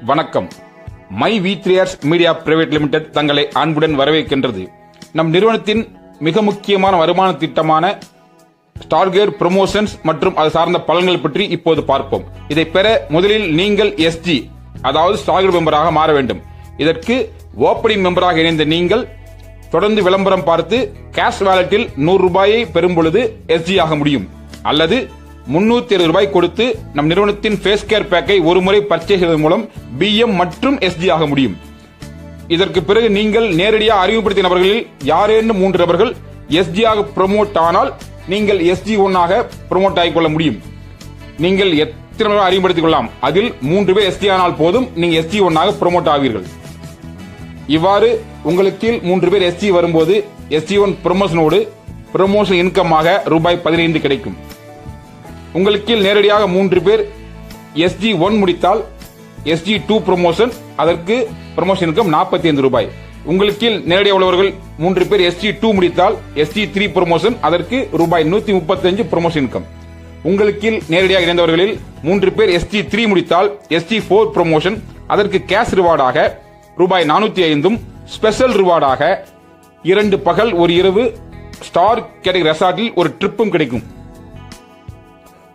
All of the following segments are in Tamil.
வணக்கம். My V3R media private limited தங்களை அன்புடன் வரவேற்கின்றது. நம் நிறுவனத்தின் மிக முக்கியமான வருமான திட்டமான ஸ்டார்கேர் ப்ரமோஷன்ஸ் மற்றும் அது சார்ந்த பலன்கள் பற்றி இப்போது பார்ப்போம். இதை பெற முதலில் நீங்கள் SG அதாவது ஸ்டார்கேர் மெம்பராக மாற வேண்டும். இதற்கு ஓப்பனிங் மெம்பராக இணைந்த நீங்கள் தொடர்ந்து விளம்பரம் பார்த்து கேஷ் வாலெட்டில் 100 ரூபாயை பெறும் பொழுது SG ஆக முடியும். அல்லது 360 ரூபாய் கொடுத்து நம் நிறுவனத்தின் ஃபேஸ் கேர் பேக்கை ஒரு முறை பர்ச்சேஸ் செய்வதன் மூலம் BM மற்றும் SG ஆக முடியும். இதற்கு பிறகு நீங்கள் நேரடியாக அறிமுகப்படுத்திய நபர்களில் யாரேனும் 3 நபர்கள் SG ஆக ப்ரோமோட் ஆனால் நீங்கள் SG1 ஆக ப்ரோமோட் ஆகிக்கொள்ள முடியும். நீங்கள் எத்தனை நபர்கள் அறிமுகப்படுத்திக் கொள்ளலாம். அதில் 3 பேர் SG ஆனால் போதும், நீங்கள் SG1 ஆக ப்ரோமோட் ஆவீர்கள். இவ்வாறு உங்களுக்கு 3 பேர் SG வரும்போது SG1 ப்ரமோஷனோடு ப்ரமோஷன் இன்கமாக ரூபாய் 15 கிடைக்கும். உங்களுக்கு நேரடியாக 3 பேர் SG1 முடித்தால் SG2 ப்ரமோஷன், அதற்கு ப்ரமோஷன் இன்கம் 45 ரூபாய். உங்களுக்கு நேரடியாக உள்ளவர்கள் 3 பேர் SG2 முடித்தால் SG3 ப்ரமோஷன், அதற்கு ரூபாய் 135 ப்ரமோஷன் இன்கம். உங்களுக்கு நேரடியாக இணைந்தவர்களில் 3 பேர் SG3 முடித்தால் SG4 ப்ரமோஷன், அதற்கு கேஷ் ரிவார்டாக ரூபாய் 405, ஸ்பெஷல் ரிவார்டாக 2 பகல் 1 இரவு ஸ்டார் கேட்டகரி ரெசார்ட்டில் ஒரு ட்ரிப்பும் கிடைக்கும்.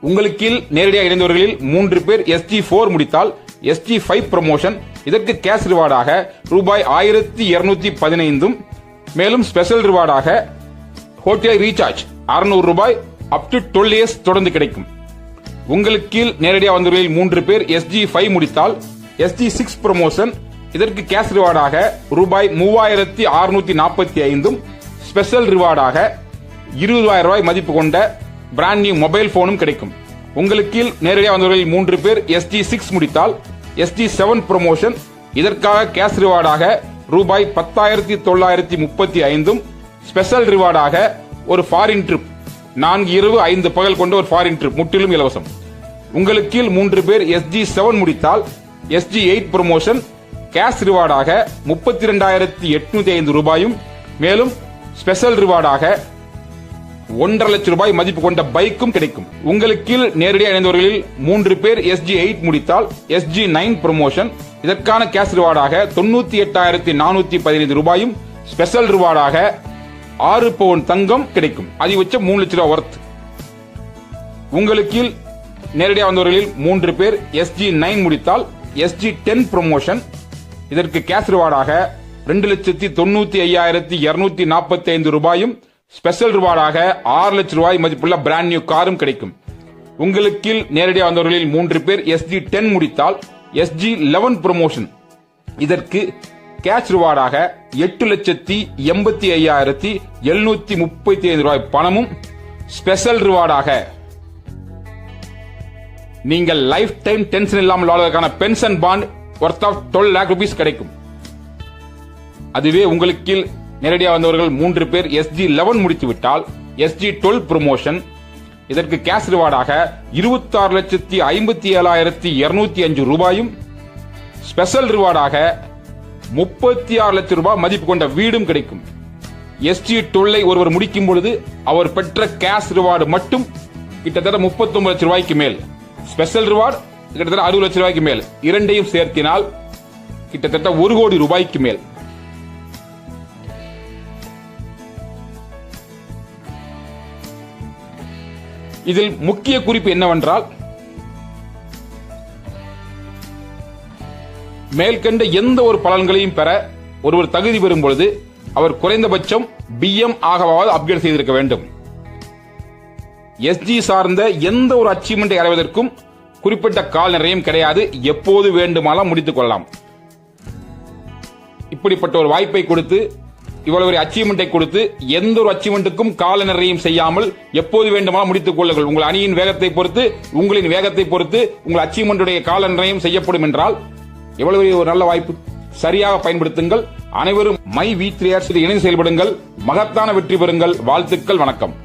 உங்களுக்கு நேரடியாக இணைந்தவர்களில் 3 பேர் SG4 முடித்தால் SG5 ப்ரமோஷன், இதற்கு கேஷ் ரிவார்டாக ரூபாய் 1215, மேலும் ஸ்பெஷல் ரிவார்டாக ஹோட்டல் ரீசார்ஜ் 600 ரூபாய் அப் டு 12 இயர்ஸ் தொடர்ந்து கிடைக்கும். உங்களுக்கு நேரடியாக வந்தவர்களில் 3 பேர் SG5 முடித்தால் SG6 ப்ரமோஷன், இதற்கு கேஷ் ரிவார்டாக ரூபாய் 3645, ஸ்பெஷல் ரிவார்டாக 20,000 ரூபாய் மதிப்பு கொண்ட பிராண்ட் நியூ மொபைல் போனும் கிடைக்கும். உங்களுக்கு நேரடியாக வந்தவர்களில் 3 பேர் SG6 முடித்தால் SG7 ப்ரமோஷன், இதற்காக கேஷ் ரிவார்டாக ரூபாய் 10,935, ஸ்பெஷல் ரிவார்டாக ஒரு ஃபாரின் ட்ரிப் 4 இரவு 5 பகல் கொண்ட ஒரு ஃபாரின் ட்ரிப் முற்றிலும் இலவசம். உங்களுக்கு 3 பேர் SG7 முடித்தால் SG8 ப்ரமோஷன், கேஷ் ரிவார்டாக 32,805 ரூபாயும், மேலும் ஸ்பெஷல் ரிவார்டாக 1,50,000 ரூபாய் மதிப்பு கொண்ட பைக்கும் கிடைக்கும். உங்களுக்கு நேரடியாக இணைந்தவர்களில் 3 பேர் SG8 முடித்தால் SG9 ப்ரமோஷன், இதற்கான கேஷ் ரிவார்டாக 98,415 ரூபாயும், ஸ்பெஷல் ரிவார்டாக 6 பவுன் தங்கம் கிடைக்கும். அதிகபட்சம் 3 லட்சம் ரூபாய் ஒர்த். உங்களுக்கு நேரடியாக வந்தவர்களில் 3 பேர் SG9 முடித்தால் SG10 ப்ரமோஷன், இதற்கு கேஷ் ரிவார்டாக 2,95,245 ரூபாயும், ஸ்பெஷல் ரிவார்டாக 6 லட்சம் ரூபாய் மதிப்புள்ள பிராண்ட் நியூ காரும் கிடைக்கும். உங்களுக்கு நேரடியாக வந்தவர்களில் 3 பேர் SG10 முடித்தால் SG11 ப்ரமோஷன், இதற்கு கேஷ் ரிவார்டாக 8,85,735 ரூபாய் பணமும், ஸ்பெஷல் ரிவார்டாக நீங்கள் லைஃப் டைம் டென்ஷன் இல்லாமல் வாழ்வதற்கான pension bond worth of 12 lakh rupees கிடைக்கும். அதுவே உங்களுக்கு நேரடியாக வந்தவர்கள் 3 பேர் SG11 முடித்துவிட்டால் SG12 ப்ரமோஷன், இதற்கு கேஷ் ரிவார்டாக 26,57,205 ரூபாயும், ஸ்பெஷல் ரிவார்டாக 36 லட்சம் ரூபாய் மதிப்பு கொண்ட வீடும் கிடைக்கும். SG12 ஒருவர் முடிக்கும் பொழுது அவர் பெற்ற கேஷ் ரிவார்டு மட்டும் கிட்டத்தட்ட 39 லட்சம் ரூபாய்க்கு மேல், ஸ்பெஷல் ரிவார்டு கிட்டத்தட்ட 60 லட்சம் ரூபாய்க்கு மேல், இரண்டையும் சேர்த்தினால் கிட்டத்தட்ட 1 கோடி ரூபாய்க்கு மேல். இதில் முக்கிய குறிப்பு என்னவென்றால், மேற்கண்ட எந்த ஒரு பலன்களையும் பெற ஒருவர் தகுதி பெறும் பொழுது அவர் குறைந்தபட்சம் BM ஆகவாவது அப்கிரேட் செய்திருக்க வேண்டும். SG சார்ந்த எந்த ஒரு அச்சீவ்மெண்டை அடைவதற்கும் குறிப்பிட்ட கால நிறையும் கிடையாது. எப்போது வேண்டுமானாலும் முடித்துக் கொள்ளலாம். இப்படிப்பட்ட ஒரு வாய்ப்பை கொடுத்து, இவ்வளவு ஒரு அச்சீவ்மெண்டை கொடுத்து, எந்த ஒரு அச்சீவ்மெண்ட்டுக்கும் கால நிறையும் செய்யாமல் எப்போது வேண்டுமானாலும் முடித்துக் கொள்ளுங்கள். உங்கள் அணியின் வேகத்தை பொறுத்து, உங்களின் வேகத்தை பொறுத்து உங்கள் அச்சீவ்மெண்டுடைய கால நிறையும் செய்யப்படும் என்றால் எவ்வளவு ஒரு நல்ல வாய்ப்பு. சரியாக பயன்படுத்துங்கள். அனைவரும் மை V3R இணைந்து செயல்படுங்கள். மகத்தான வெற்றி பெறுங்கள். வாழ்த்துக்கள். வணக்கம்.